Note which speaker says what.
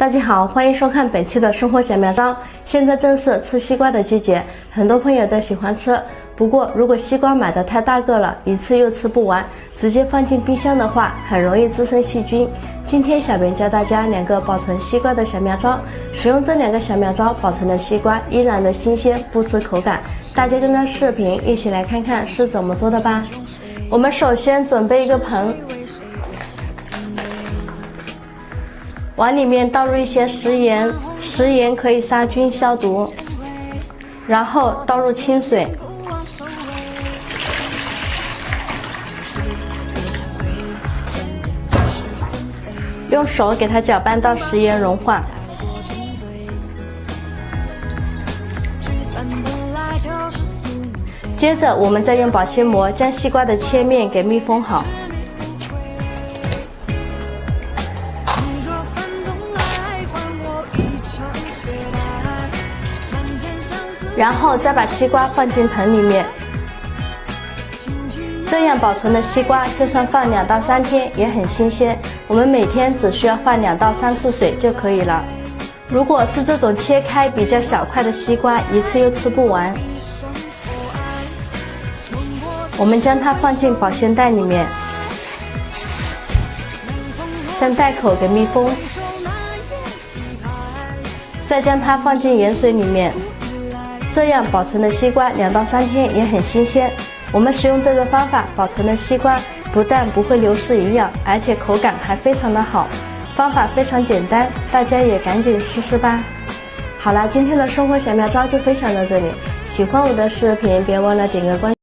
Speaker 1: 大家好，欢迎收看本期的生活小妙招。现在正是吃西瓜的季节，很多朋友都喜欢吃。不过，如果西瓜买的太大个了，一次又吃不完，直接放进冰箱的话，很容易滋生细菌。今天小编教大家2个保存西瓜的小妙招，使用这2个小妙招，保存的西瓜依然的新鲜，不失口感。大家跟着视频一起来看看是怎么做的吧。我们首先准备一个盆。往里面倒入一些食盐，食盐可以杀菌消毒，然后倒入清水，用手给它搅拌到食盐融化，接着我们再用保鲜膜将西瓜的切面给密封好。然后再把西瓜放进盆里面，这样保存的西瓜就算放2到3天也很新鲜。我们每天只需要换2到3次水就可以了。如果是这种切开比较小块的西瓜，一次又吃不完，我们将它放进保鲜袋里面，将袋口给密封，再将它放进盐水里面。这样保存的西瓜2到3天也很新鲜。我们使用这个方法保存的西瓜不但不会流失营养，而且口感还非常的好。方法非常简单，大家也赶紧试试吧。好了，今天的生活小妙招就分享到这里。喜欢我的视频，别忘了点个关注。